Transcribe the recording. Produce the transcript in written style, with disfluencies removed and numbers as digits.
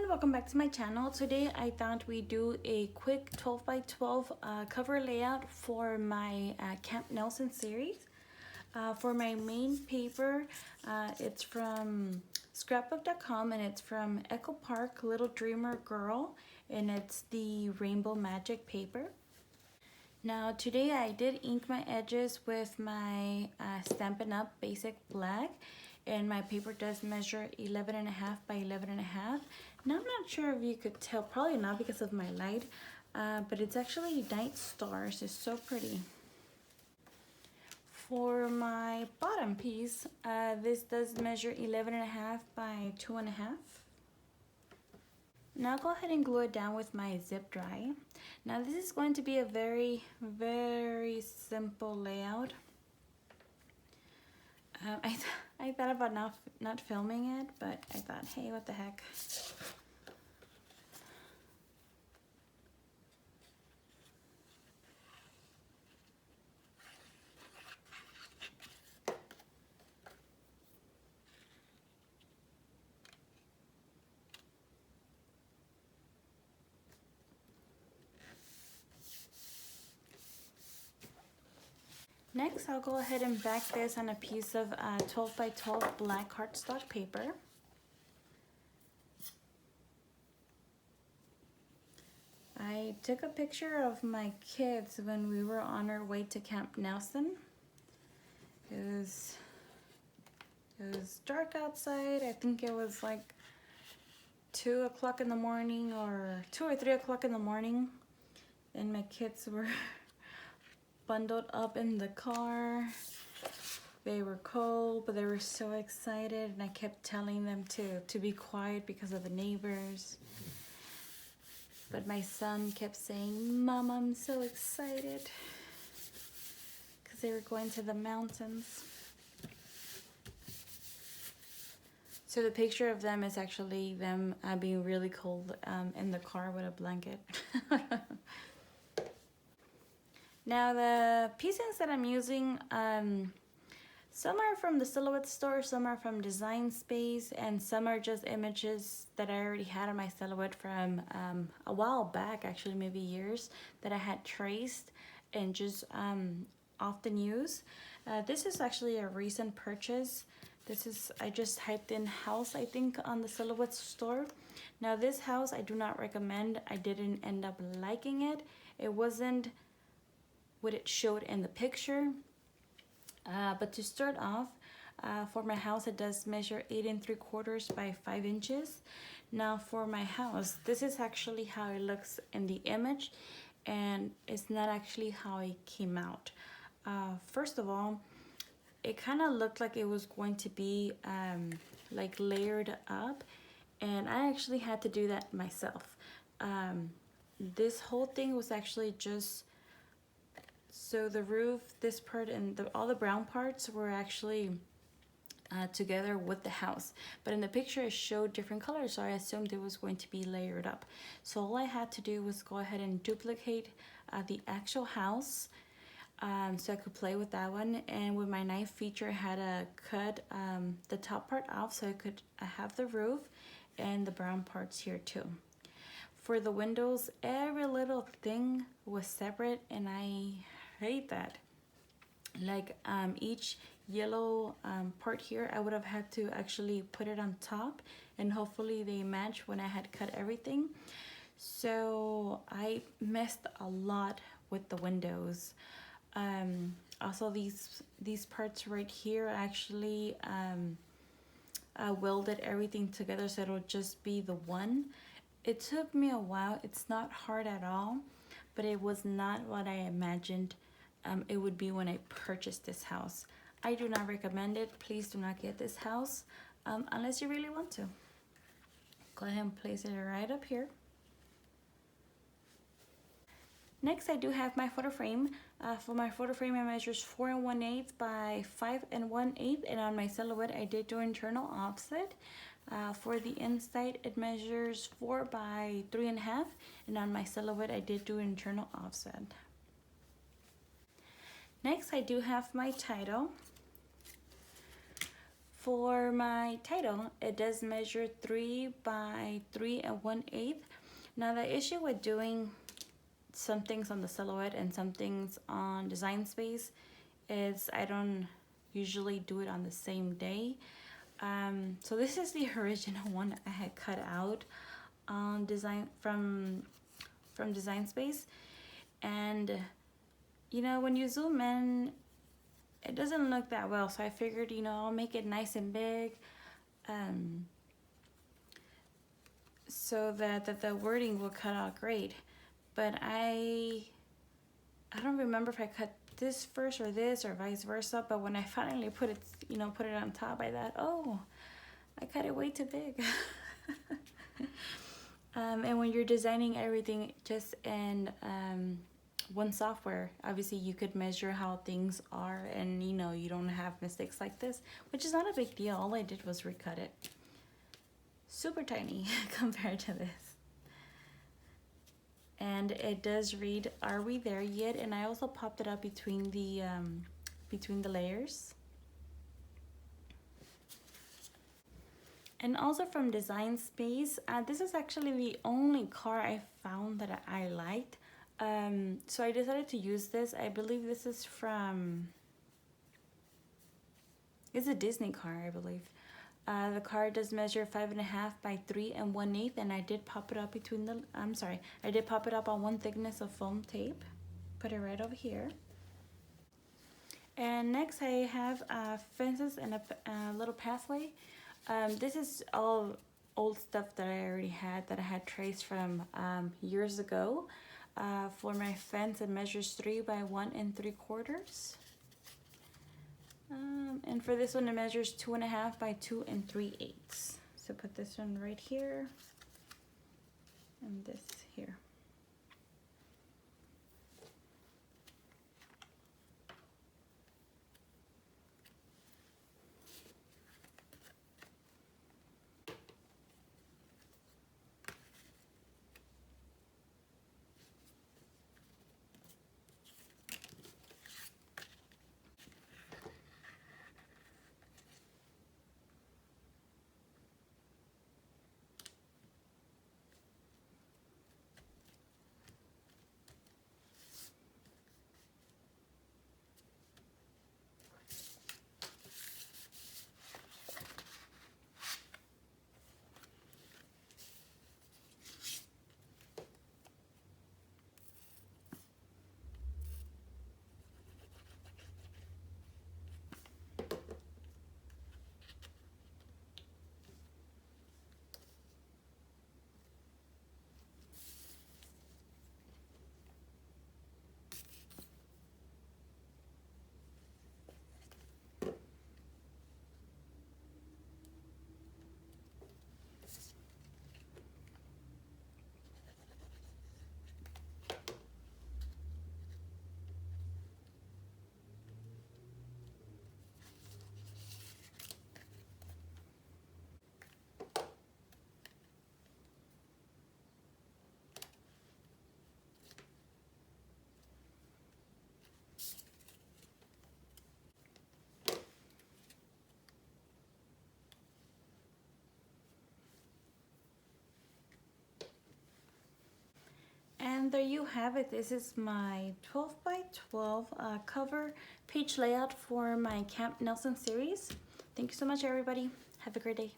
everyone, welcome back to my channel. Today I thought we'd do a quick 12 by 12 cover layout for my Camp Nelson series. For my main paper, it's from Scrapbook.com and it's from Echo Park Little Dreamer Girl, and it's the Rainbow Magic paper. Now today I did ink my edges with my Stampin' Up! Basic Black, and my paper does measure 11.5 by 11.5. Now I'm not sure if you could tell, probably not because of my light, but it's actually night stars. It's so pretty. For my bottom piece, this does measure 11.5 by 2.5. Now I'll go ahead and glue it down with my zip dry. Now this is going to be a very simple layout. I thought about not filming it, but I thought, hey, what the heck. Next, I'll go ahead and back this on a piece of 12 by 12 black cardstock paper. I took a picture of my kids when we were on our way to Camp Nelson. It was dark outside. I think it was like 2 o'clock in the morning, or 2 or 3 o'clock in the morning, and my kids were bundled up in the car. They were cold, but they were so excited, and I kept telling them to be quiet because of the neighbors. But my son kept saying, "Mom, I'm so excited," because they were going to the mountains. So the picture of them is actually them being really cold in the car with a blanket. Now the pieces that I'm using, some are from the Silhouette store, some are from Design Space, and some are just images that I already had on my Silhouette from a while back, actually maybe years, that I had traced and just often use. This is actually a recent purchase. I just typed in house, I think, on the Silhouette store. Now this house I do not recommend. I didn't end up liking it. It wasn't what it showed in the picture, but to start off, for my house it does measure 8 3/4 by 5 inches. Now for my house, this is actually how it looks in the image, and it's not actually how it came out. First of all, it kind of looked like it was going to be like layered up, and I actually had to do that myself. This whole thing was actually just, so the roof, this part, and all the brown parts were actually together with the house. But in the picture it showed different colors, so I assumed it was going to be layered up. So all I had to do was go ahead and duplicate the actual house, so I could play with that one. And with my knife feature, I had to cut the top part off so I could have the roof and the brown parts here too. For the windows, every little thing was separate, and I hate that. Like each yellow part here, I would have had to actually put it on top, and hopefully they match when I had cut everything. So I messed a lot with the windows. Also these parts right here, actually welded everything together so it'll just be the one. It took me a while. It's not hard at all, but it was not what I imagined it would be when I purchased this house. I do not recommend it. Please do not get this house unless you really want to. Go ahead and place it right up here. Next, I do have my photo frame. For my photo frame, it measures 4 1/8 by 5 1/8, and on my Silhouette, I did do internal offset. For the inside, it measures 4 by 3.5, and on my Silhouette, I did do internal offset. Next, I do have my title. For my title, it does measure 3 by 3 and 1/8. Now the issue with doing some things on the silhouette and some things on Design Space is I don't usually do it on the same day. So this is the original one I had cut out on from Design Space, and you know, when you zoom in, it doesn't look that well, so I figured, you know, I'll make it nice and big, so that the wording will cut out great. But I don't remember if I cut this first or this or vice versa, but when I finally put it, you know, put it on top, I thought, oh, I cut it way too big. And when you're designing everything just in one software, obviously you could measure how things are, and you know, you don't have mistakes like this, which is not a big deal. All I did was recut it. Super tiny compared to this. And it does read, "Are we there yet?" And I also popped it up between the layers. And also from Design Space, this is actually the only car I found that I liked. So I decided to use this. I believe this is from, it's a Disney car, I believe. The car does measure 5.5 by 3 and 1/8, and I did pop it up between the, I did pop it up on one thickness of foam tape. Put it right over here. And next I have fences and a little pathway. This is all old stuff that I already had, that I had traced from years ago. For my fence, it measures 3 by 1 3/4. And for this one, it measures 2.5 by 2 3/8. So put this one right here and this here. And there you have it. This is my 12 by 12 cover page layout for my Camp Nelson series. Thank you so much, everybody. Have a great day.